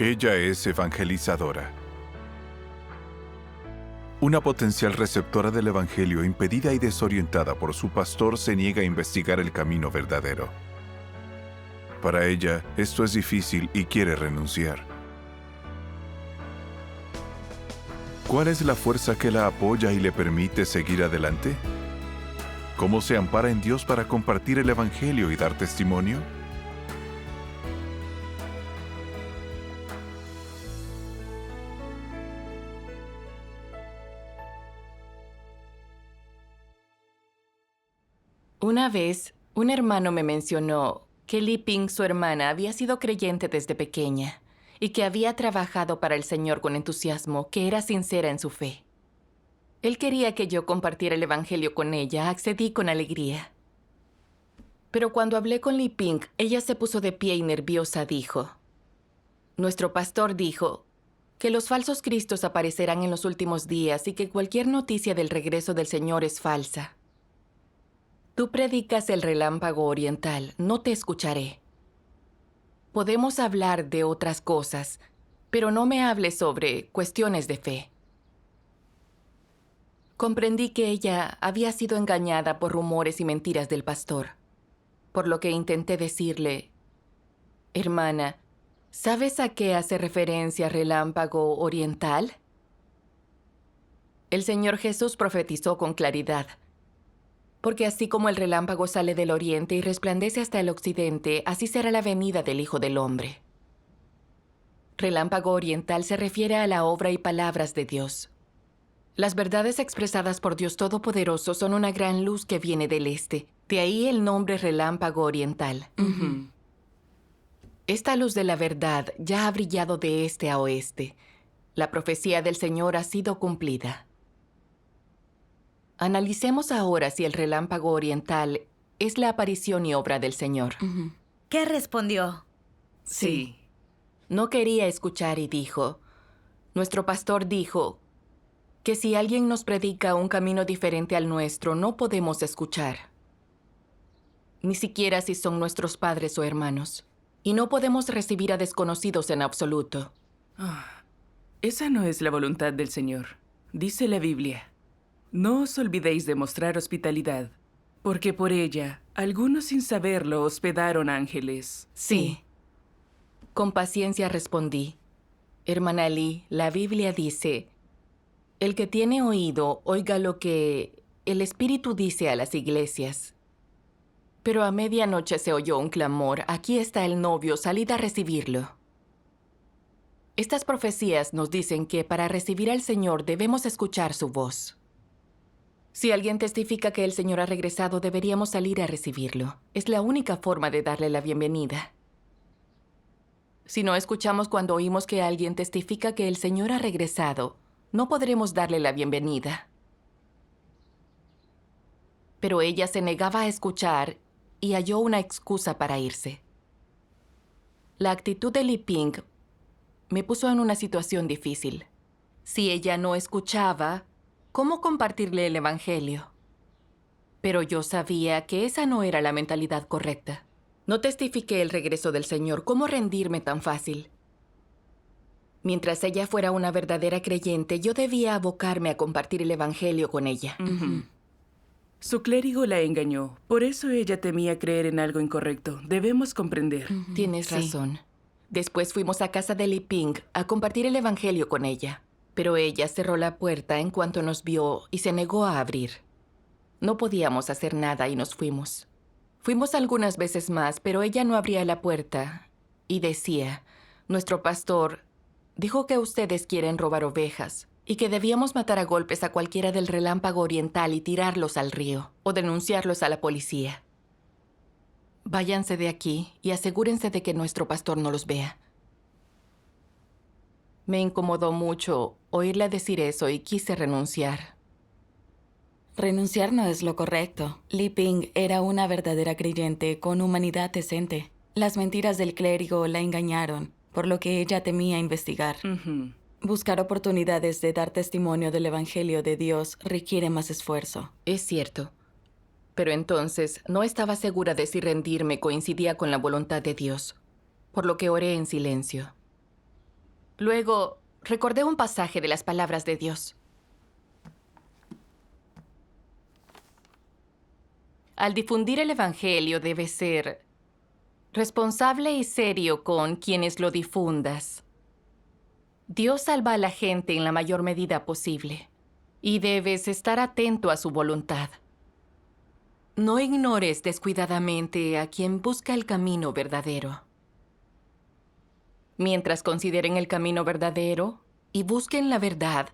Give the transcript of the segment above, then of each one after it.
Ella es evangelizadora. Una potencial receptora del Evangelio, impedida y desorientada por su pastor, se niega a investigar el camino verdadero. Para ella, esto es difícil y quiere renunciar. ¿Cuál es la fuerza que la apoya y le permite seguir adelante? ¿Cómo se ampara en Dios para compartir el Evangelio y dar testimonio? Una vez, un hermano me mencionó que Li Ping, su hermana, había sido creyente desde pequeña y que había trabajado para el Señor con entusiasmo, que era sincera en su fe. Él quería que yo compartiera el Evangelio con ella. Accedí con alegría. Pero cuando hablé con Li Ping, ella se puso de pie y nerviosa dijo: Nuestro pastor dijo que los falsos cristos aparecerán en los últimos días y que cualquier noticia del regreso del Señor es falsa. Tú predicas el relámpago oriental, no te escucharé. Podemos hablar de otras cosas, pero no me hables sobre cuestiones de fe. Comprendí que ella había sido engañada por rumores y mentiras del pastor, por lo que intenté decirle: Hermana, ¿sabes a qué hace referencia relámpago oriental? El Señor Jesús profetizó con claridad. Porque así como el relámpago sale del oriente y resplandece hasta el occidente, así será la venida del Hijo del Hombre. Relámpago oriental se refiere a la obra y palabras de Dios. Las verdades expresadas por Dios Todopoderoso son una gran luz que viene del este. De ahí el nombre relámpago oriental. Esta luz de la verdad ya ha brillado de este a oeste. La profecía del Señor ha sido cumplida. Analicemos ahora si el relámpago oriental es la aparición y obra del Señor. ¿Qué respondió? Sí. No quería escuchar y dijo: Nuestro pastor dijo que si alguien nos predica un camino diferente al nuestro, no podemos escuchar. Ni siquiera si son nuestros padres o hermanos. Y no podemos recibir a desconocidos en absoluto. Esa no es la voluntad del Señor. Dice la Biblia: no os olvidéis de mostrar hospitalidad, porque por ella algunos sin saberlo hospedaron ángeles. Sí. Con paciencia respondí: Hermana Lee, la Biblia dice: el que tiene oído, oiga lo que el Espíritu dice a las iglesias. Pero a medianoche se oyó un clamor: aquí está el novio, salid a recibirlo. Estas profecías nos dicen que para recibir al Señor debemos escuchar su voz. Si alguien testifica que el Señor ha regresado, deberíamos salir a recibirlo. Es la única forma de darle la bienvenida. Si no escuchamos cuando oímos que alguien testifica que el Señor ha regresado, no podremos darle la bienvenida. Pero ella se negaba a escuchar y halló una excusa para irse. La actitud de Li Ping me puso en una situación difícil. Si ella no escuchaba, ¿cómo compartirle el Evangelio? Pero yo sabía que esa no era la mentalidad correcta. No testifiqué el regreso del Señor. ¿Cómo rendirme tan fácil? Mientras ella fuera una verdadera creyente, yo debía abocarme a compartir el Evangelio con ella. Su clérigo la engañó. Por eso ella temía creer en algo incorrecto. Debemos comprender. Tienes razón. Después fuimos a casa de Li Ping a compartir el Evangelio con ella. Pero ella cerró la puerta en cuanto nos vio y se negó a abrir. No podíamos hacer nada y nos fuimos. Fuimos algunas veces más, pero ella no abría la puerta y decía: nuestro pastor dijo que ustedes quieren robar ovejas y que debíamos matar a golpes a cualquiera del relámpago oriental y tirarlos al río o denunciarlos a la policía. Váyanse de aquí y asegúrense de que nuestro pastor no los vea. Me incomodó mucho oírla decir eso y quise renunciar. Renunciar no es lo correcto. Li Ping era una verdadera creyente con humanidad decente. Las mentiras del clérigo la engañaron, por lo que ella temía investigar. Buscar oportunidades de dar testimonio del Evangelio de Dios requiere más esfuerzo. Es cierto. Pero entonces no estaba segura de si rendirme coincidía con la voluntad de Dios, por lo que oré en silencio. Luego, recordé un pasaje de las palabras de Dios. Al difundir el Evangelio debes ser responsable y serio con quienes lo difundas. Dios salva a la gente en la mayor medida posible y debes estar atento a su voluntad. No ignores descuidadamente a quien busca el camino verdadero. Mientras consideren el camino verdadero y busquen la verdad,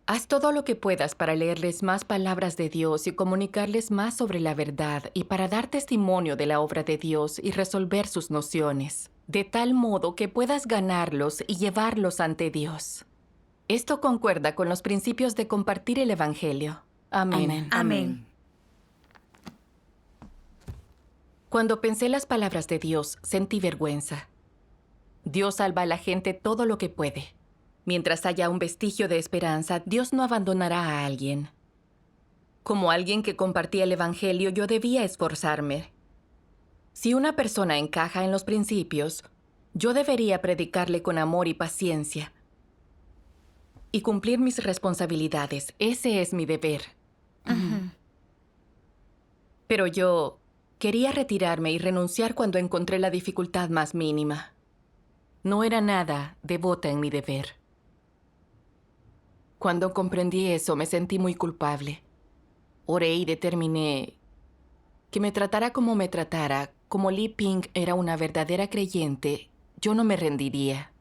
haz todo lo que puedas para leerles más palabras de Dios y comunicarles más sobre la verdad y para dar testimonio de la obra de Dios y resolver sus nociones, de tal modo que puedas ganarlos y llevarlos ante Dios. Esto concuerda con los principios de compartir el Evangelio. Amén. Amén. Cuando pensé las palabras de Dios, sentí vergüenza. Dios salva a la gente todo lo que puede. Mientras haya un vestigio de esperanza, Dios no abandonará a alguien. Como alguien que compartía el Evangelio, yo debía esforzarme. Si una persona encaja en los principios, yo debería predicarle con amor y paciencia y cumplir mis responsabilidades. Ese es mi deber. Pero yo quería retirarme y renunciar cuando encontré la dificultad más mínima. No era nada devota en mi deber. Cuando comprendí eso, me sentí muy culpable. Oré y determiné que me tratara como me tratara, como Lee Ping era una verdadera creyente, yo no me rendiría.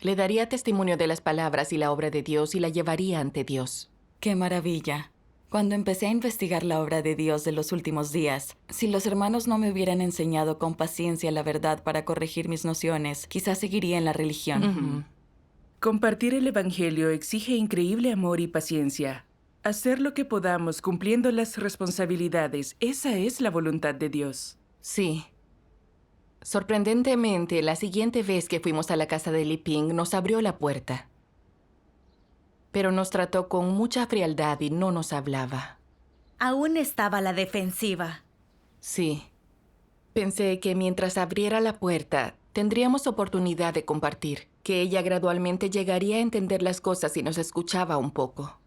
Le daría testimonio de las palabras y la obra de Dios y la llevaría ante Dios. ¡Qué maravilla! Cuando empecé a investigar la obra de Dios de los últimos días, si los hermanos no me hubieran enseñado con paciencia la verdad para corregir mis nociones, quizás seguiría en la religión. Compartir el Evangelio exige increíble amor y paciencia. Hacer lo que podamos cumpliendo las responsabilidades, esa es la voluntad de Dios. Sí. Sorprendentemente, la siguiente vez que fuimos a la casa de Lee Ping, nos abrió la puerta. Pero nos trató con mucha frialdad y no nos hablaba. Aún estaba a la defensiva. Sí. Pensé que mientras abriera la puerta, tendríamos oportunidad de compartir, que ella gradualmente llegaría a entender las cosas y nos escuchaba un poco.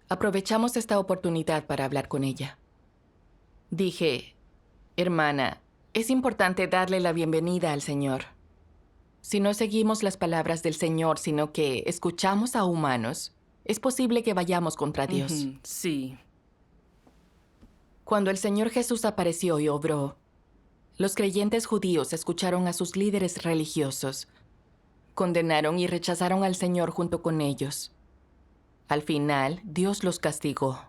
Aprovechamos esta oportunidad para hablar con ella. Dije, hermana, es importante darle la bienvenida al Señor. Si no seguimos las palabras del Señor, sino que escuchamos a humanos, es posible que vayamos contra Dios. Sí. Cuando el Señor Jesús apareció y obró, los creyentes judíos escucharon a sus líderes religiosos, condenaron y rechazaron al Señor junto con ellos. Al final, Dios los castigó.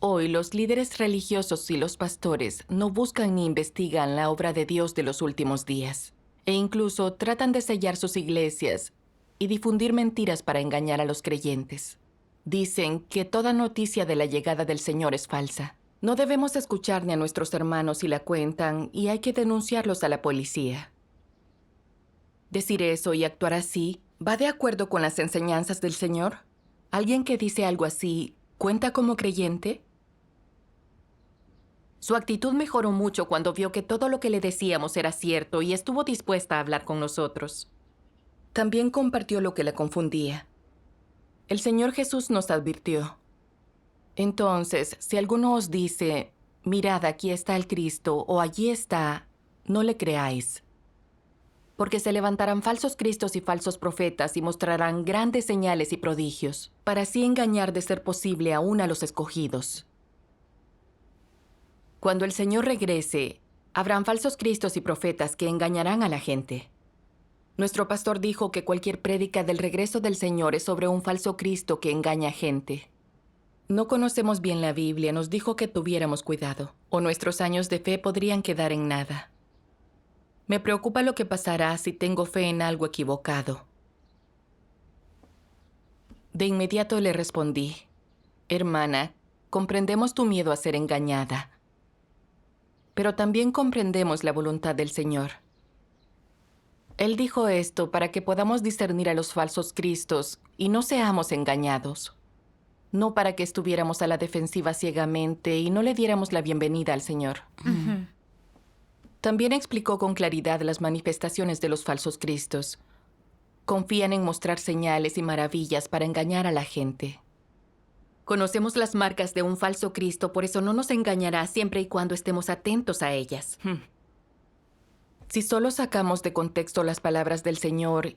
Hoy, los líderes religiosos y los pastores no buscan ni investigan la obra de Dios de los últimos días, e incluso tratan de sellar sus iglesias y difundir mentiras para engañar a los creyentes. Dicen que toda noticia de la llegada del Señor es falsa. No debemos escuchar ni a nuestros hermanos si la cuentan y hay que denunciarlos a la policía. Decir eso y actuar así, ¿va de acuerdo con las enseñanzas del Señor? ¿Alguien que dice algo así cuenta como creyente? Su actitud mejoró mucho cuando vio que todo lo que le decíamos era cierto y estuvo dispuesta a hablar con nosotros. También compartió lo que la confundía. El Señor Jesús nos advirtió. Entonces, si alguno os dice, mirad, aquí está el Cristo, o allí está, no le creáis. Porque se levantarán falsos cristos y falsos profetas y mostrarán grandes señales y prodigios, para así engañar de ser posible aún a los escogidos. Cuando el Señor regrese, habrán falsos cristos y profetas que engañarán a la gente. Nuestro pastor dijo que cualquier prédica del regreso del Señor es sobre un falso Cristo que engaña a gente. No conocemos bien la Biblia, nos dijo que tuviéramos cuidado, o nuestros años de fe podrían quedar en nada. Me preocupa lo que pasará si tengo fe en algo equivocado. De inmediato le respondí, hermana, comprendemos tu miedo a ser engañada, pero también comprendemos la voluntad del Señor. Él dijo esto para que podamos discernir a los falsos cristos y no seamos engañados. No para que estuviéramos a la defensiva ciegamente y no le diéramos la bienvenida al Señor. También explicó con claridad las manifestaciones de los falsos cristos. Confían en mostrar señales y maravillas para engañar a la gente. Conocemos las marcas de un falso Cristo, por eso no nos engañará siempre y cuando estemos atentos a ellas. Si solo sacamos de contexto las palabras del Señor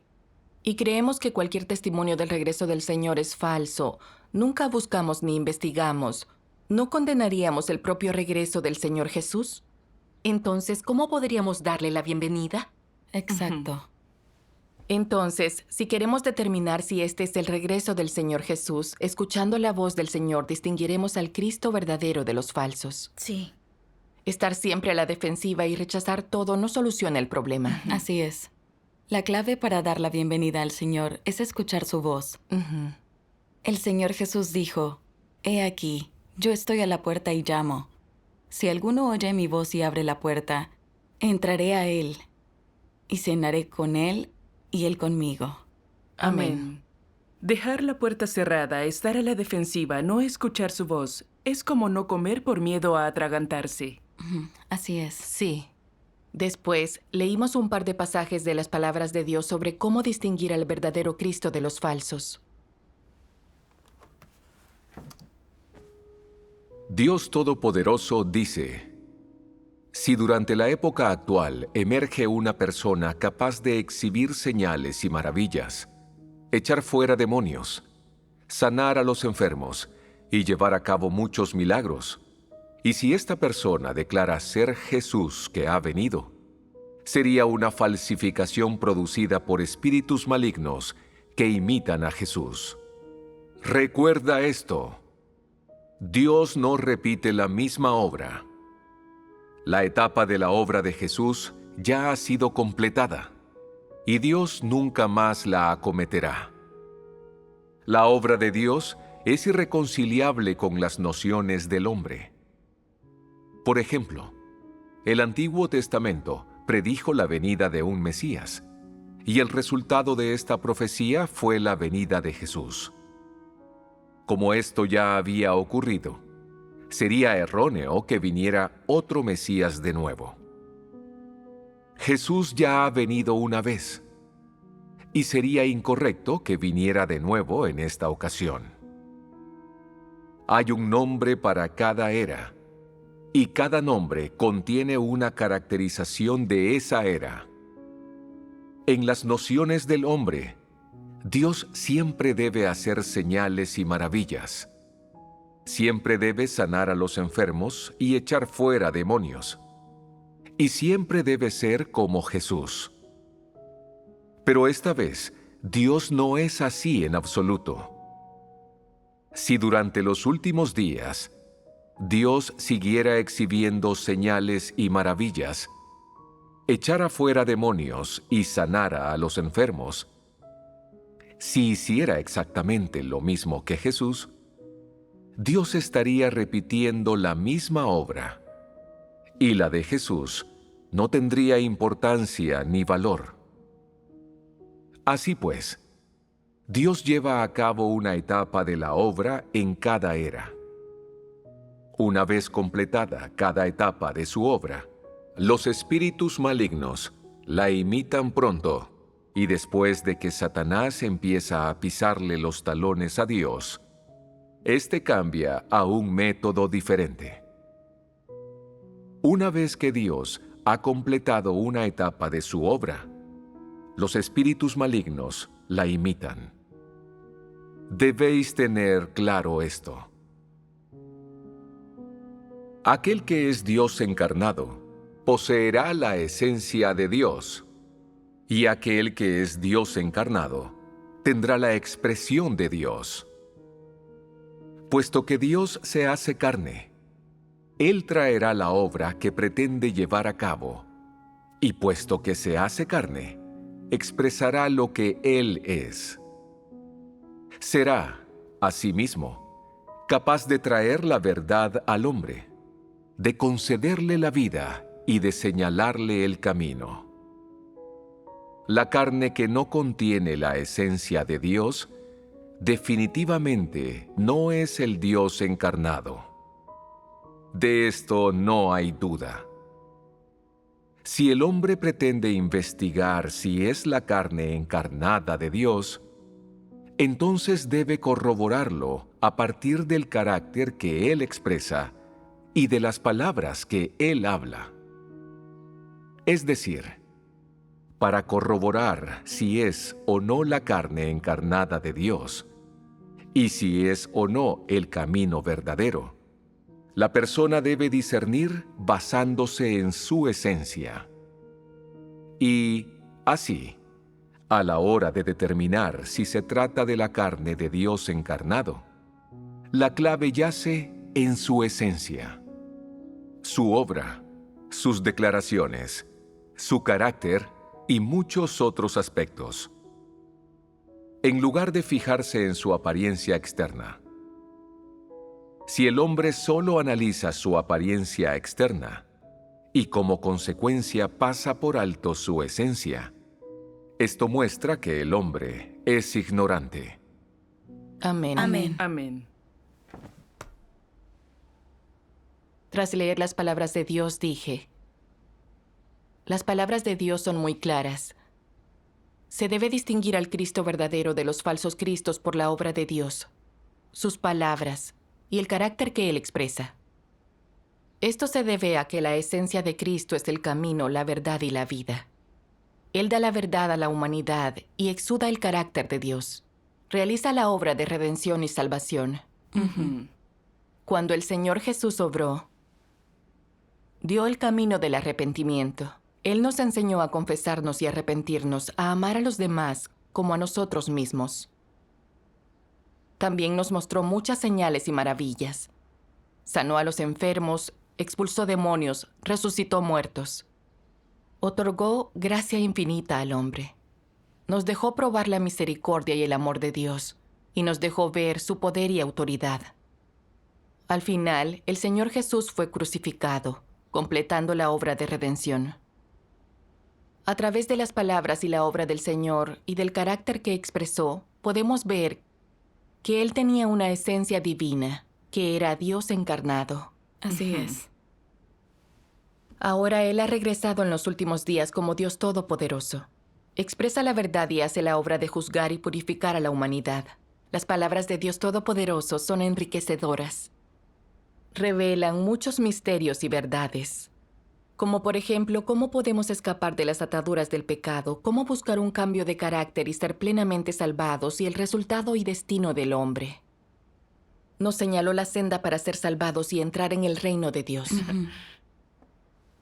y creemos que cualquier testimonio del regreso del Señor es falso, nunca buscamos ni investigamos, ¿no condenaríamos el propio regreso del Señor Jesús? Entonces, ¿cómo podríamos darle la bienvenida? Exacto. Entonces, si queremos determinar si este es el regreso del Señor Jesús, escuchando la voz del Señor distinguiremos al Cristo verdadero de los falsos. Sí. Estar siempre a la defensiva y rechazar todo no soluciona el problema. Así es. La clave para dar la bienvenida al Señor es escuchar su voz. Ujú. El Señor Jesús dijo, «He aquí, yo estoy a la puerta y llamo. Si alguno oye mi voz y abre la puerta, entraré a él y cenaré con él y él conmigo». Amén. Dejar la puerta cerrada, estar a la defensiva, no escuchar su voz, es como no comer por miedo a atragantarse. Así es. Sí. Después, leímos un par de pasajes de las palabras de Dios sobre cómo distinguir al verdadero Cristo de los falsos. Dios Todopoderoso dice: si durante la época actual emerge una persona capaz de exhibir señales y maravillas, echar fuera demonios, sanar a los enfermos y llevar a cabo muchos milagros, y si esta persona declara ser Jesús que ha venido, sería una falsificación producida por espíritus malignos que imitan a Jesús. Recuerda esto: Dios no repite la misma obra. La etapa de la obra de Jesús ya ha sido completada, y Dios nunca más la acometerá. La obra de Dios es irreconciliable con las nociones del hombre. Por ejemplo, el Antiguo Testamento predijo la venida de un Mesías, y el resultado de esta profecía fue la venida de Jesús. Como esto ya había ocurrido, sería erróneo que viniera otro Mesías de nuevo. Jesús ya ha venido una vez, y sería incorrecto que viniera de nuevo en esta ocasión. Hay un nombre para cada era, y cada nombre contiene una caracterización de esa era. En las nociones del hombre, Dios siempre debe hacer señales y maravillas. Siempre debe sanar a los enfermos y echar fuera demonios. Y siempre debe ser como Jesús. Pero esta vez, Dios no es así en absoluto. Si durante los últimos días, Dios siguiera exhibiendo señales y maravillas, echara fuera demonios y sanara a los enfermos, si hiciera exactamente lo mismo que Jesús, Dios estaría repitiendo la misma obra, y la de Jesús no tendría importancia ni valor. Así pues, Dios lleva a cabo una etapa de la obra en cada era. Una vez completada cada etapa de su obra, los espíritus malignos la imitan pronto, y después de que Satanás empieza a pisarle los talones a Dios, este cambia a un método diferente. Una vez que Dios ha completado una etapa de su obra, los espíritus malignos la imitan. Debéis tener claro esto. Aquel que es Dios encarnado poseerá la esencia de Dios, y aquel que es Dios encarnado tendrá la expresión de Dios. Puesto que Dios se hace carne, Él traerá la obra que pretende llevar a cabo, y puesto que se hace carne, expresará lo que Él es. Será, asimismo, capaz de traer la verdad al hombre, de concederle la vida y de señalarle el camino. La carne que no contiene la esencia de Dios definitivamente no es el Dios encarnado. De esto no hay duda. Si el hombre pretende investigar si es la carne encarnada de Dios, entonces debe corroborarlo a partir del carácter que Él expresa y de las palabras que Él habla. Es decir, para corroborar si es o no la carne encarnada de Dios, y si es o no el camino verdadero, la persona debe discernir basándose en su esencia. Y, así, a la hora de determinar si se trata de la carne de Dios encarnado, la clave yace en su esencia. Su obra, sus declaraciones, su carácter y muchos otros aspectos. En lugar de fijarse en su apariencia externa. Si el hombre solo analiza su apariencia externa y como consecuencia pasa por alto su esencia, esto muestra que el hombre es ignorante. Amén. Amén. Amén. Tras leer las palabras de Dios, dije, las palabras de Dios son muy claras. Se debe distinguir al Cristo verdadero de los falsos Cristos por la obra de Dios, sus palabras y el carácter que Él expresa. Esto se debe a que la esencia de Cristo es el camino, la verdad y la vida. Él da la verdad a la humanidad y exuda el carácter de Dios. Realiza la obra de redención y salvación. Cuando el Señor Jesús obró, dio el camino del arrepentimiento. Él nos enseñó a confesarnos y arrepentirnos, a amar a los demás como a nosotros mismos. También nos mostró muchas señales y maravillas. Sanó a los enfermos, expulsó demonios, resucitó muertos. Otorgó gracia infinita al hombre. Nos dejó probar la misericordia y el amor de Dios, y nos dejó ver su poder y autoridad. Al final, el Señor Jesús fue crucificado, completando la obra de redención. A través de las palabras y la obra del Señor y del carácter que expresó, podemos ver que Él tenía una esencia divina, que era Dios encarnado. Así es. Ahora Él ha regresado en los últimos días como Dios Todopoderoso. Expresa la verdad y hace la obra de juzgar y purificar a la humanidad. Las palabras de Dios Todopoderoso son enriquecedoras. Revelan muchos misterios y verdades. Como por ejemplo, cómo podemos escapar de las ataduras del pecado, cómo buscar un cambio de carácter y ser plenamente salvados y el resultado y destino del hombre. Nos señaló la senda para ser salvados y entrar en el reino de Dios.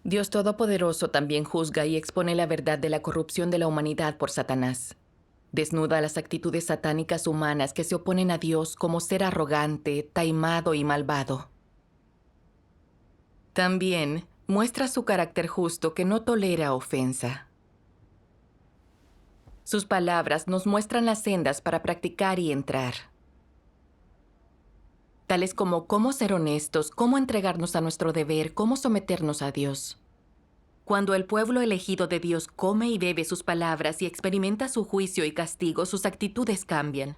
Dios Todopoderoso también juzga y expone la verdad de la corrupción de la humanidad por Satanás. Desnuda las actitudes satánicas humanas que se oponen a Dios como ser arrogante, taimado y malvado. También muestra su carácter justo que no tolera ofensa. Sus palabras nos muestran las sendas para practicar y entrar. Tales como cómo ser honestos, cómo entregarnos a nuestro deber, cómo someternos a Dios. Cuando el pueblo elegido de Dios come y bebe sus palabras y experimenta su juicio y castigo, sus actitudes cambian.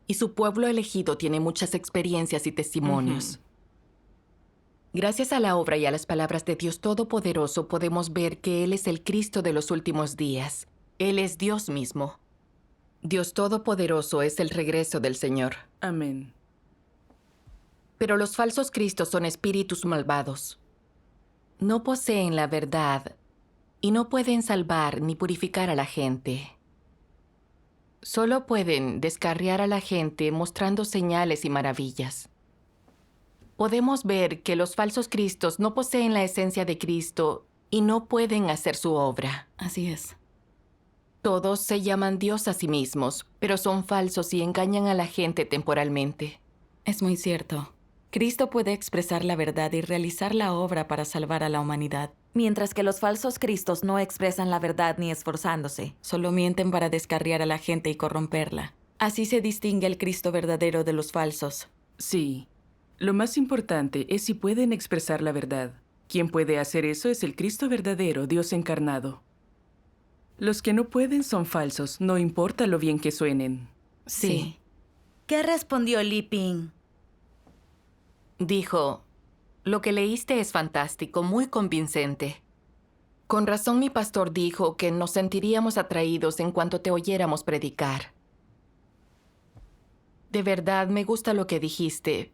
Y su pueblo elegido tiene muchas experiencias y testimonios. Gracias a la obra y a las palabras de Dios Todopoderoso podemos ver que Él es el Cristo de los últimos días. Él es Dios mismo. Dios Todopoderoso es el regreso del Señor. Amén. Pero los falsos cristos son espíritus malvados. No poseen la verdad y no pueden salvar ni purificar a la gente. Solo pueden descarriar a la gente mostrando señales y maravillas. Podemos ver que los falsos cristos no poseen la esencia de Cristo y no pueden hacer su obra. Así es. Todos se llaman Dios a sí mismos, pero son falsos y engañan a la gente temporalmente. Es muy cierto. Cristo puede expresar la verdad y realizar la obra para salvar a la humanidad. Mientras que los falsos cristos no expresan la verdad ni esforzándose. Solo mienten para descarriar a la gente y corromperla. Así se distingue el Cristo verdadero de los falsos. Sí. Lo más importante es si pueden expresar la verdad. Quien puede hacer eso es el Cristo verdadero, Dios encarnado. Los que no pueden son falsos, no importa lo bien que suenen. Sí. ¿Qué respondió Li Ping? Dijo, lo que leíste es fantástico, muy convincente. Con razón mi pastor dijo que nos sentiríamos atraídos en cuanto te oyéramos predicar. De verdad me gusta lo que dijiste,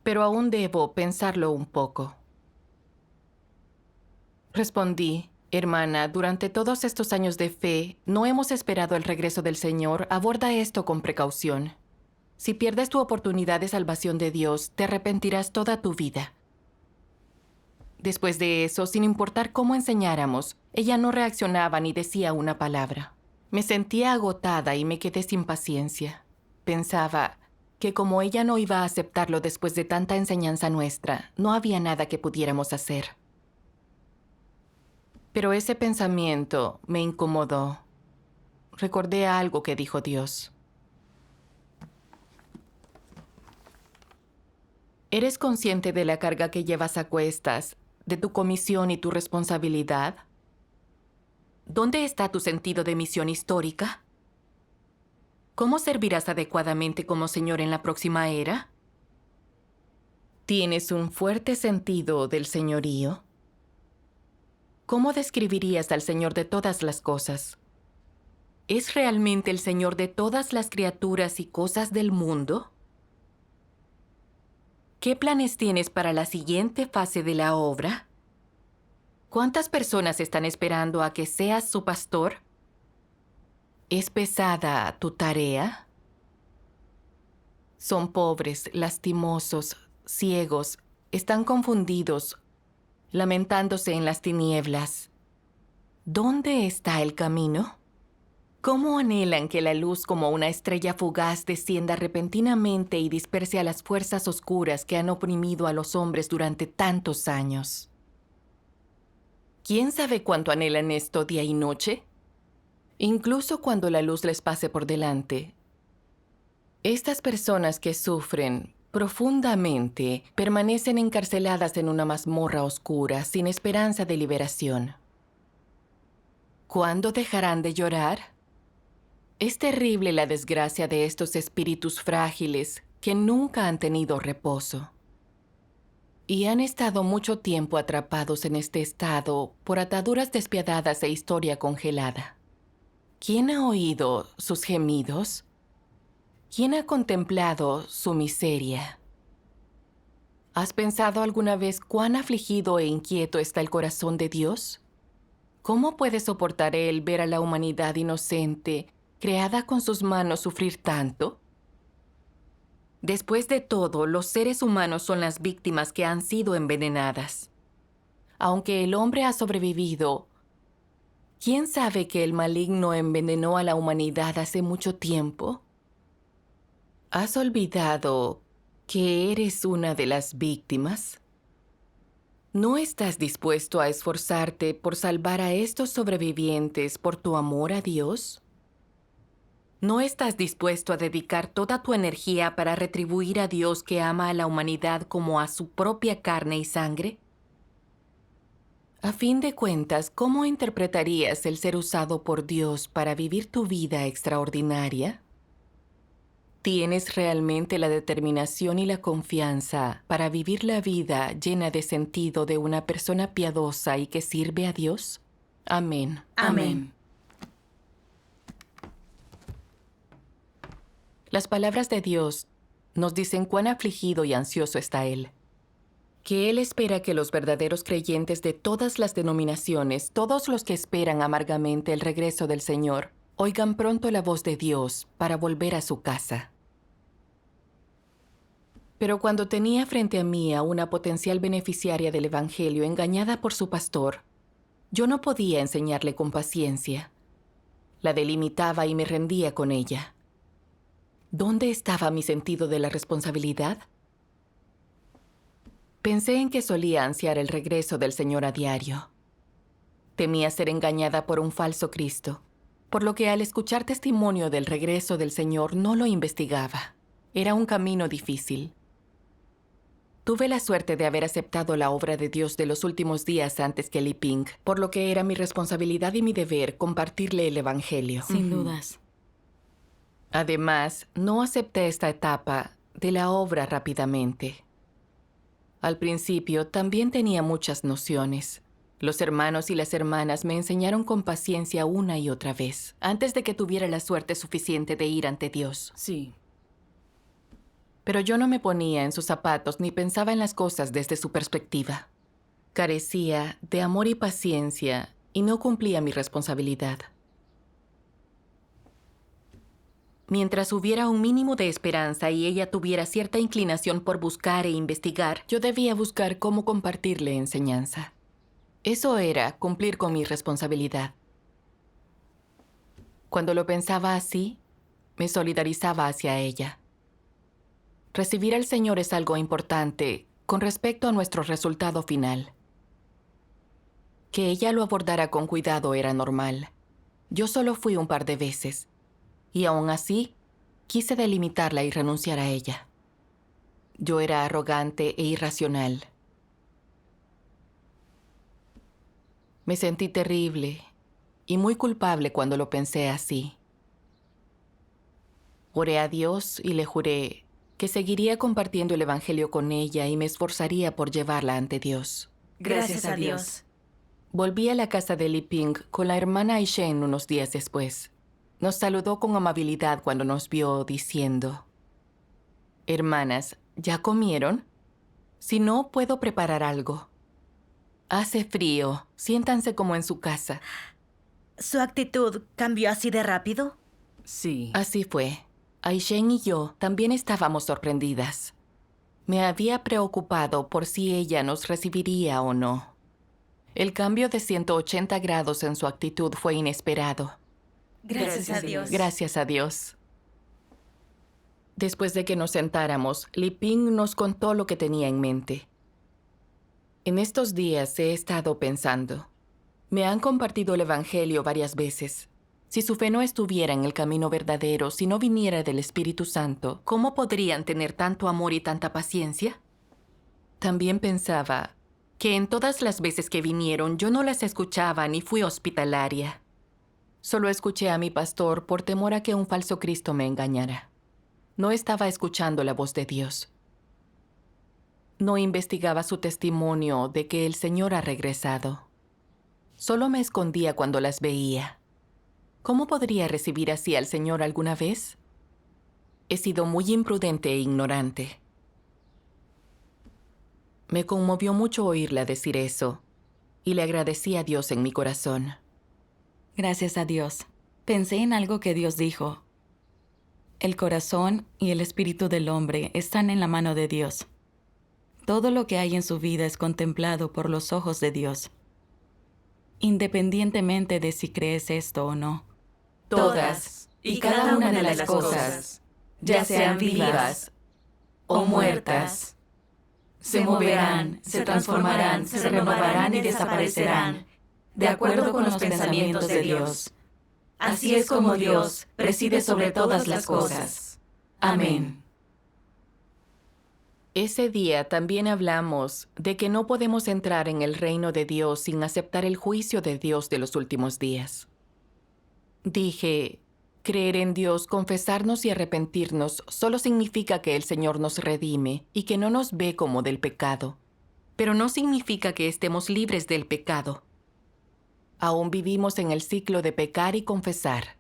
pero aún debo pensarlo un poco. Respondí, hermana, durante todos estos años de fe, no hemos esperado el regreso del Señor. Aborda esto con precaución. Si pierdes tu oportunidad de salvación de Dios, te arrepentirás toda tu vida. Después de eso, sin importar cómo enseñáramos, ella no reaccionaba ni decía una palabra. Me sentía agotada y me quedé sin paciencia. Pensaba que como ella no iba a aceptarlo después de tanta enseñanza nuestra, no había nada que pudiéramos hacer. Pero ese pensamiento me incomodó. Recordé algo que dijo Dios. ¿Eres consciente de la carga que llevas a cuestas, de tu comisión y tu responsabilidad? ¿Dónde está tu sentido de misión histórica? ¿Cómo servirás adecuadamente como Señor en la próxima era? ¿Tienes un fuerte sentido del señorío? ¿Cómo describirías al Señor de todas las cosas? ¿Es realmente el Señor de todas las criaturas y cosas del mundo? ¿Qué planes tienes para la siguiente fase de la obra? ¿Cuántas personas están esperando a que seas su pastor? ¿Es pesada tu tarea? Son pobres, lastimosos, ciegos, están confundidos, lamentándose en las tinieblas. ¿Dónde está el camino? ¿Cómo anhelan que la luz como una estrella fugaz descienda repentinamente y disperse a las fuerzas oscuras que han oprimido a los hombres durante tantos años? ¿Quién sabe cuánto anhelan esto día y noche? Incluso cuando la luz les pase por delante. Estas personas que sufren profundamente permanecen encarceladas en una mazmorra oscura sin esperanza de liberación. ¿Cuándo dejarán de llorar? Es terrible la desgracia de estos espíritus frágiles que nunca han tenido reposo. Y han estado mucho tiempo atrapados en este estado por ataduras despiadadas e historia congelada. ¿Quién ha oído sus gemidos? ¿Quién ha contemplado su miseria? ¿Has pensado alguna vez cuán afligido e inquieto está el corazón de Dios? ¿Cómo puede soportar Él ver a la humanidad inocente, creada con sus manos, sufrir tanto? Después de todo, los seres humanos son las víctimas que han sido envenenadas. Aunque el hombre ha sobrevivido, ¿quién sabe que el maligno envenenó a la humanidad hace mucho tiempo? ¿Has olvidado que eres una de las víctimas? ¿No estás dispuesto a esforzarte por salvar a estos sobrevivientes por tu amor a Dios? ¿No estás dispuesto a dedicar toda tu energía para retribuir a Dios que ama a la humanidad como a su propia carne y sangre? A fin de cuentas, ¿cómo interpretarías el ser usado por Dios para vivir tu vida extraordinaria? ¿Tienes realmente la determinación y la confianza para vivir la vida llena de sentido de una persona piadosa y que sirve a Dios? Amén. Amén. Las palabras de Dios nos dicen cuán afligido y ansioso está Él. Que Él espera que los verdaderos creyentes de todas las denominaciones, todos los que esperan amargamente el regreso del Señor, oigan pronto la voz de Dios para volver a su casa. Pero cuando tenía frente a mí a una potencial beneficiaria del Evangelio engañada por su pastor, yo no podía enseñarle con paciencia. La delimitaba y me rendía con ella. ¿Dónde estaba mi sentido de la responsabilidad? Pensé en que solía ansiar el regreso del Señor a diario. Temía ser engañada por un falso Cristo, por lo que al escuchar testimonio del regreso del Señor no lo investigaba. Era un camino difícil. Tuve la suerte de haber aceptado la obra de Dios de los últimos días antes que Li Ping, por lo que era mi responsabilidad y mi deber compartirle el Evangelio. Sin dudas. Además, no acepté esta etapa de la obra rápidamente. Al principio también tenía muchas nociones. Los hermanos y las hermanas me enseñaron con paciencia una y otra vez, antes de que tuviera la suerte suficiente de ir ante Dios. Sí. Pero yo no me ponía en sus zapatos ni pensaba en las cosas desde su perspectiva. Carecía de amor y paciencia y no cumplía mi responsabilidad. Mientras hubiera un mínimo de esperanza y ella tuviera cierta inclinación por buscar e investigar, yo debía buscar cómo compartirle enseñanza. Eso era cumplir con mi responsabilidad. Cuando lo pensaba así, me solidarizaba hacia ella. Recibir al Señor es algo importante con respecto a nuestro resultado final. Que ella lo abordara con cuidado era normal. Yo solo fui un par de veces, y aún así, quise delimitarla y renunciar a ella. Yo era arrogante e irracional. Me sentí terrible y muy culpable cuando lo pensé así. Oré a Dios y le juré que seguiría compartiendo el Evangelio con ella y me esforzaría por llevarla ante Dios. Gracias a Dios. Volví a la casa de Li Ping con la hermana Aishen unos días después. Nos saludó con amabilidad cuando nos vio, diciendo: «Hermanas, ¿ya comieron? Si no, puedo preparar algo. Hace frío. Siéntanse como en su casa». ¿Su actitud cambió así de rápido? Sí. Así fue. Aishen y yo también estábamos sorprendidas. Me había preocupado por si ella nos recibiría o no. El cambio de 180 grados en su actitud fue inesperado. Gracias a Dios. Gracias a Dios. Después de que nos sentáramos, Li Ping nos contó lo que tenía en mente. En estos días he estado pensando. Me han compartido el Evangelio varias veces. Si su fe no estuviera en el camino verdadero, si no viniera del Espíritu Santo, ¿cómo podrían tener tanto amor y tanta paciencia? También pensaba que en todas las veces que vinieron yo no las escuchaba ni fui hospitalaria. Solo escuché a mi pastor por temor a que un falso Cristo me engañara. No estaba escuchando la voz de Dios. No investigaba su testimonio de que el Señor ha regresado. Solo me escondía cuando las veía. ¿Cómo podría recibir así al Señor alguna vez? He sido muy imprudente e ignorante. Me conmovió mucho oírla decir eso, y le agradecí a Dios en mi corazón. Gracias a Dios. Pensé en algo que Dios dijo. El corazón y el espíritu del hombre están en la mano de Dios. Todo lo que hay en su vida es contemplado por los ojos de Dios. Independientemente de si crees esto o no. Todas y cada una de las cosas, ya sean vivas o muertas, se moverán, se transformarán, se renovarán y desaparecerán, de acuerdo con los pensamientos de Dios. Así es como Dios preside sobre todas las cosas. Amén. Ese día también hablamos de que no podemos entrar en el reino de Dios sin aceptar el juicio de Dios de los últimos días. Dije, creer en Dios, confesarnos y arrepentirnos solo significa que el Señor nos redime y que no nos ve como del pecado. Pero no significa que estemos libres del pecado. Aún vivimos en el ciclo de pecar y confesar.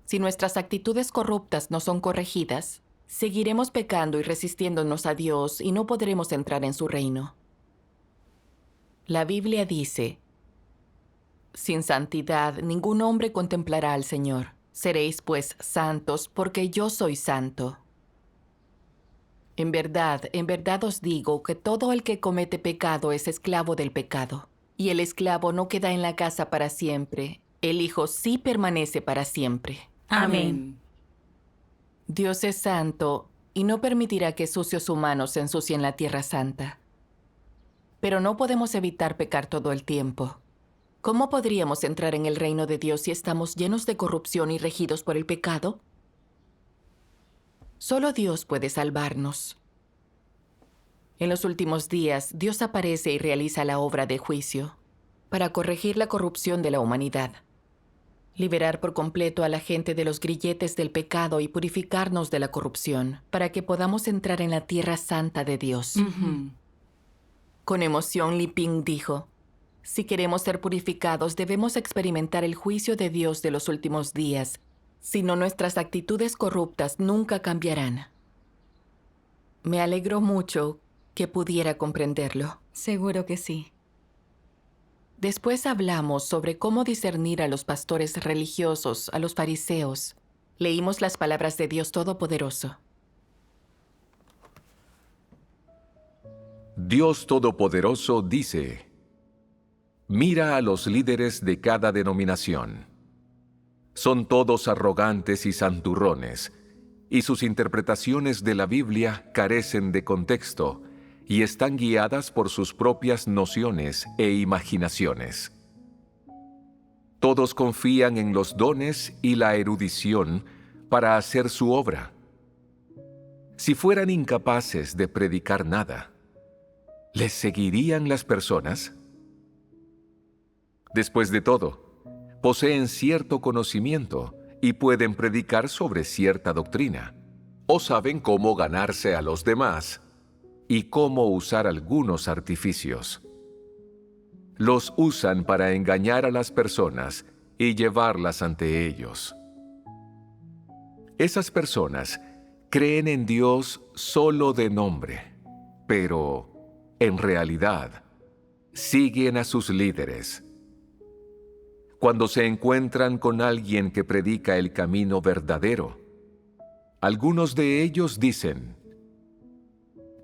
Si nuestras actitudes corruptas no son corregidas, seguiremos pecando y resistiéndonos a Dios y no podremos entrar en su reino. La Biblia dice: «Sin santidad ningún hombre contemplará al Señor. Seréis pues santos, porque yo soy santo». En verdad os digo que todo el que comete pecado es esclavo del pecado. Y el esclavo no queda en la casa para siempre. El Hijo sí permanece para siempre. Amén. Dios es santo y no permitirá que sucios humanos ensucien la tierra santa. Pero no podemos evitar pecar todo el tiempo. ¿Cómo podríamos entrar en el reino de Dios si estamos llenos de corrupción y regidos por el pecado? Solo Dios puede salvarnos. En los últimos días, Dios aparece y realiza la obra de juicio para corregir la corrupción de la humanidad, liberar por completo a la gente de los grilletes del pecado y purificarnos de la corrupción, para que podamos entrar en la tierra santa de Dios. Con emoción, Li Ping dijo: Si queremos ser purificados, debemos experimentar el juicio de Dios de los últimos días. Si no, nuestras actitudes corruptas nunca cambiarán. Me alegró mucho que pudiera comprenderlo. Seguro que sí. Después hablamos sobre cómo discernir a los pastores religiosos, a los fariseos. Leímos las palabras de Dios Todopoderoso. Dios Todopoderoso dice: mira a los líderes de cada denominación. Son todos arrogantes y santurrones, y sus interpretaciones de la Biblia carecen de contexto y están guiadas por sus propias nociones e imaginaciones. Todos confían en los dones y la erudición para hacer su obra. Si fueran incapaces de predicar nada, ¿les seguirían las personas? Después de todo, poseen cierto conocimiento y pueden predicar sobre cierta doctrina, o saben cómo ganarse a los demás y cómo usar algunos artificios. Los usan para engañar a las personas y llevarlas ante ellos. Esas personas creen en Dios solo de nombre, pero, en realidad, siguen a sus líderes. Cuando se encuentran con alguien que predica el camino verdadero, algunos de ellos dicen: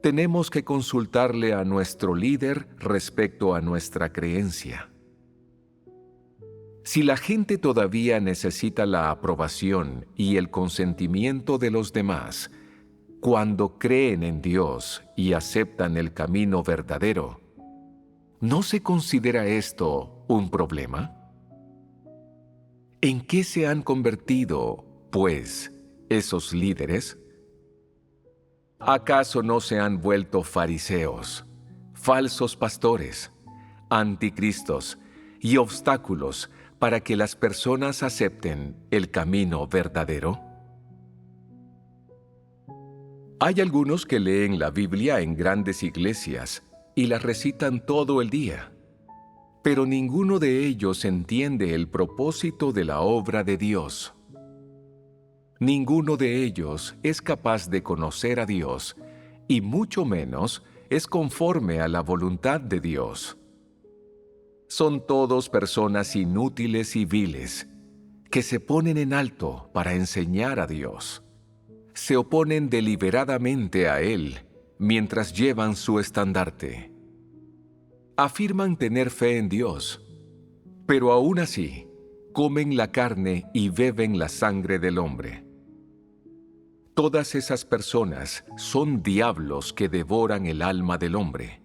tenemos que consultarle a nuestro líder respecto a nuestra creencia. Si la gente todavía necesita la aprobación y el consentimiento de los demás, cuando creen en Dios y aceptan el camino verdadero, ¿no se considera esto un problema? ¿En qué se han convertido, pues, esos líderes? ¿Acaso no se han vuelto fariseos, falsos pastores, anticristos y obstáculos para que las personas acepten el camino verdadero? Hay algunos que leen la Biblia en grandes iglesias y la recitan todo el día, pero ninguno de ellos entiende el propósito de la obra de Dios. Ninguno de ellos es capaz de conocer a Dios, y mucho menos es conforme a la voluntad de Dios. Son todos personas inútiles y viles, que se ponen en alto para enseñar a Dios. Se oponen deliberadamente a Él mientras llevan su estandarte. Afirman tener fe en Dios, pero aún así comen la carne y beben la sangre del hombre. Todas esas personas son diablos que devoran el alma del hombre,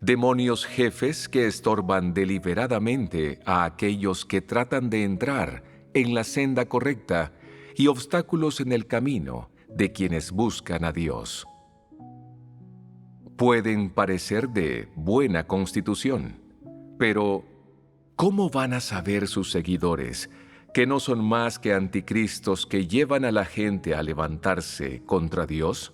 demonios jefes que estorban deliberadamente a aquellos que tratan de entrar en la senda correcta y obstáculos en el camino de quienes buscan a Dios. Pueden parecer de buena constitución, pero ¿cómo van a saber sus seguidores que no son más que anticristos que llevan a la gente a levantarse contra Dios?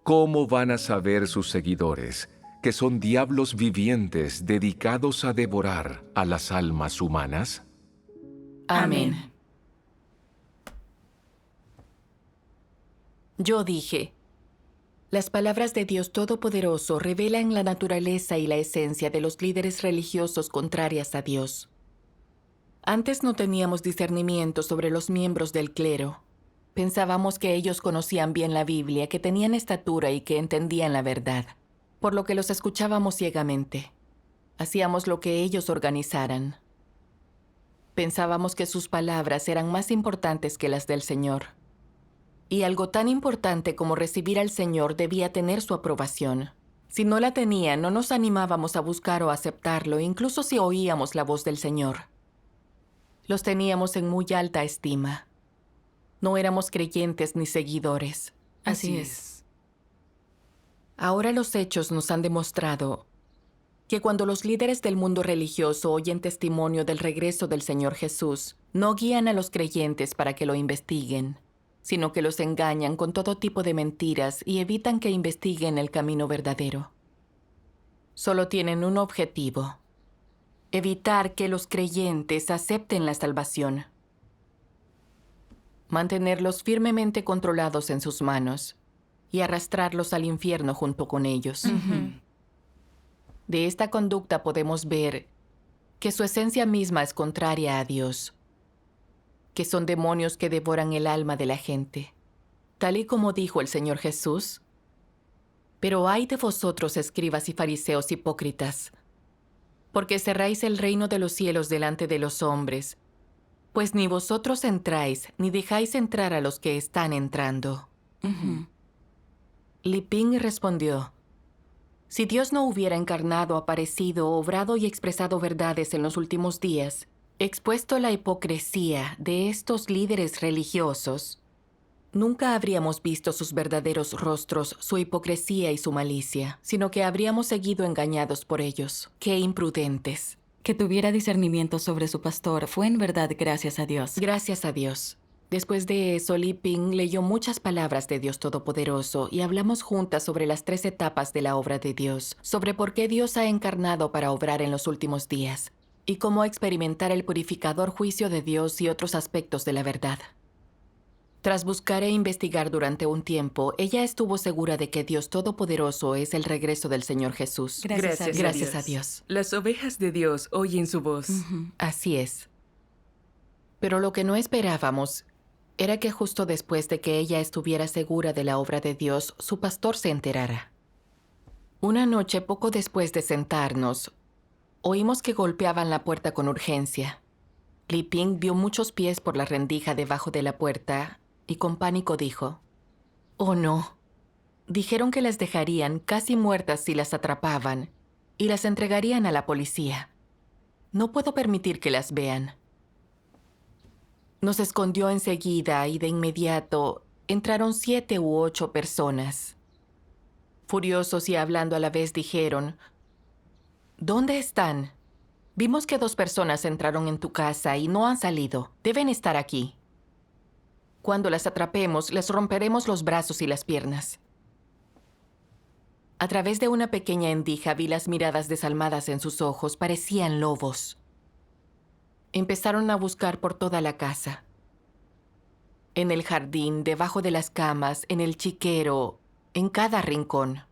¿Cómo van a saber sus seguidores que son diablos vivientes dedicados a devorar a las almas humanas? Amén. Yo dije: las palabras de Dios Todopoderoso revelan la naturaleza y la esencia de los líderes religiosos contrarias a Dios. Antes no teníamos discernimiento sobre los miembros del clero. Pensábamos que ellos conocían bien la Biblia, que tenían estatura y que entendían la verdad, por lo que los escuchábamos ciegamente. Hacíamos lo que ellos organizaran. Pensábamos que sus palabras eran más importantes que las del Señor. Y algo tan importante como recibir al Señor debía tener su aprobación. Si no la tenía, no nos animábamos a buscar o aceptarlo, incluso si oíamos la voz del Señor. Los teníamos en muy alta estima. No éramos creyentes ni seguidores. Así es. Ahora los hechos nos han demostrado que cuando los líderes del mundo religioso oyen testimonio del regreso del Señor Jesús, no guían a los creyentes para que lo investiguen, sino que los engañan con todo tipo de mentiras y evitan que investiguen el camino verdadero. solo tienen un objetivo: evitar que los creyentes acepten la salvación. Mantenerlos firmemente controlados en sus manos y arrastrarlos al infierno junto con ellos. De esta conducta podemos ver que su esencia misma es contraria a Dios, que son demonios que devoran el alma de la gente, tal y como dijo el Señor Jesús. Pero ay de vosotros, escribas y fariseos hipócritas, porque cerráis el reino de los cielos delante de los hombres, pues ni vosotros entráis, ni dejáis entrar a los que están entrando. Li Ping respondió: si Dios no hubiera encarnado, aparecido, obrado y expresado verdades en los últimos días, expuesto la hipocresía de estos líderes religiosos, nunca habríamos visto sus verdaderos rostros, su hipocresía y su malicia, sino que habríamos seguido engañados por ellos. ¡Qué imprudentes! Que tuviera discernimiento sobre su pastor fue en verdad gracias a Dios. Gracias a Dios. Después de eso, Li Ping leyó muchas palabras de Dios Todopoderoso y hablamos juntas sobre las 3 etapas de la obra de Dios, sobre por qué Dios ha encarnado para obrar en los últimos días, y cómo experimentar el purificador juicio de Dios y otros aspectos de la verdad. Tras buscar e investigar durante un tiempo, ella estuvo segura de que Dios Todopoderoso es el regreso del Señor Jesús. Gracias a Dios. Las ovejas de Dios oyen su voz. Así es. Pero lo que no esperábamos era que justo después de que ella estuviera segura de la obra de Dios, su pastor se enterara. Una noche, poco después de sentarnos, oímos que golpeaban la puerta con urgencia. Li Ping vio muchos pies por la rendija debajo de la puerta y con pánico dijo: «Oh no». Dijeron que las dejarían casi muertas si las atrapaban y las entregarían a la policía. No puedo permitir que las vean. Nos escondió enseguida y de inmediato entraron 7 u 8 personas. Furiosos y hablando a la vez dijeron: «¿Dónde están? Vimos que 2 personas entraron en tu casa y no han salido. Deben estar aquí. Cuando las atrapemos, les romperemos los brazos y las piernas». A través de una pequeña endija vi las miradas desalmadas en sus ojos. Parecían lobos. Empezaron a buscar por toda la casa. En el jardín, debajo de las camas, en el chiquero, en cada rincón.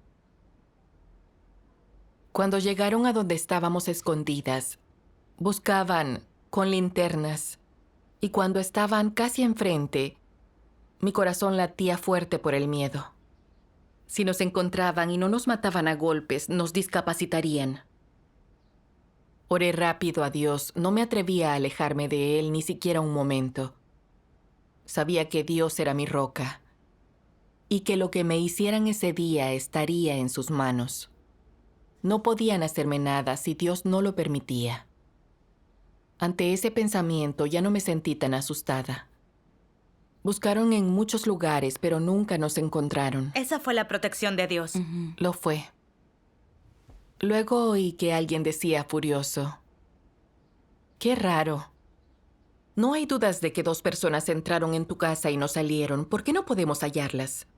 Cuando llegaron a donde estábamos escondidas, buscaban con linternas, y cuando estaban casi enfrente, mi corazón latía fuerte por el miedo. Si nos encontraban y no nos mataban a golpes, nos discapacitarían. Oré rápido a Dios, no me atrevía a alejarme de Él ni siquiera un momento. Sabía que Dios era mi roca y que lo que me hicieran ese día estaría en sus manos. No podían hacerme nada si Dios no lo permitía. Ante ese pensamiento ya no me sentí tan asustada. Buscaron en muchos lugares, pero nunca nos encontraron. Esa fue la protección de Dios. Lo fue. Luego oí que alguien decía furioso: «Qué raro. No hay dudas de que 2 personas entraron en tu casa y no salieron. ¿Por qué no podemos hallarlas?».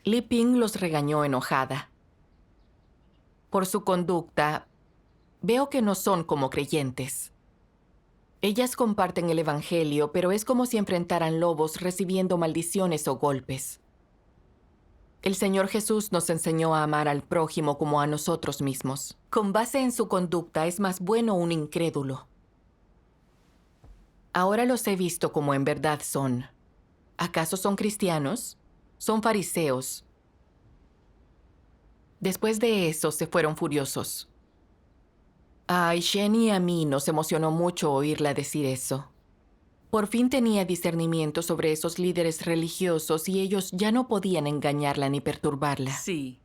Li Ping los regañó enojada. Por su conducta, veo que no son como creyentes. Ellas comparten el Evangelio, pero es como si enfrentaran lobos recibiendo maldiciones o golpes. El Señor Jesús nos enseñó a amar al prójimo como a nosotros mismos. Con base en su conducta, es más bueno un incrédulo. Ahora los he visto como en verdad son. ¿Acaso son cristianos? ¿Son fariseos? Después de eso, se fueron furiosos. A Aishen y a mí nos emocionó mucho oírla decir eso. Por fin tenía discernimiento sobre esos líderes religiosos y ellos ya no podían engañarla ni perturbarla. Sí.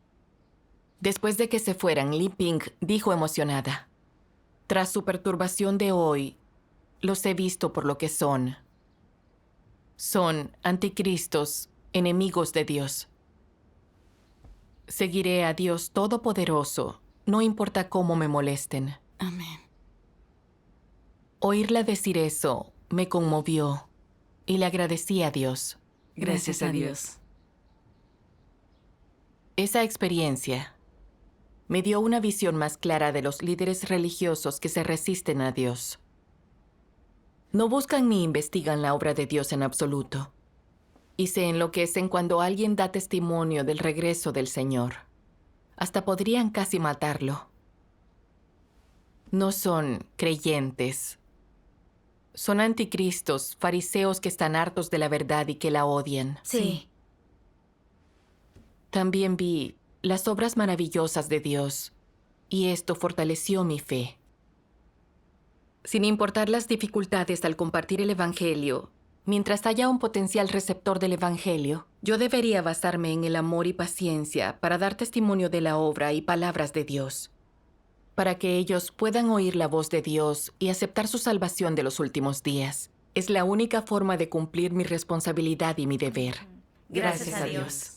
Después de que se fueran, Li Ping dijo emocionada: «Tras su perturbación de hoy, los he visto por lo que son. Son anticristos, enemigos de Dios. Seguiré a Dios Todopoderoso, no importa cómo me molesten». Amén. Oírla decir eso me conmovió y le agradecí a Dios. Gracias a Dios. Esa experiencia me dio una visión más clara de los líderes religiosos que se resisten a Dios. No buscan ni investigan la obra de Dios en absoluto, y se enloquecen cuando alguien da testimonio del regreso del Señor. Hasta podrían casi matarlo. No son creyentes. Son anticristos, fariseos que están hartos de la verdad y que la odian. Sí. También vi las obras maravillosas de Dios, y esto fortaleció mi fe. Sin importar las dificultades al compartir el Evangelio, mientras haya un potencial receptor del Evangelio, yo debería basarme en el amor y paciencia para dar testimonio de la obra y palabras de Dios, para que ellos puedan oír la voz de Dios y aceptar su salvación de los últimos días. Es la única forma de cumplir mi responsabilidad y mi deber. Gracias a Dios.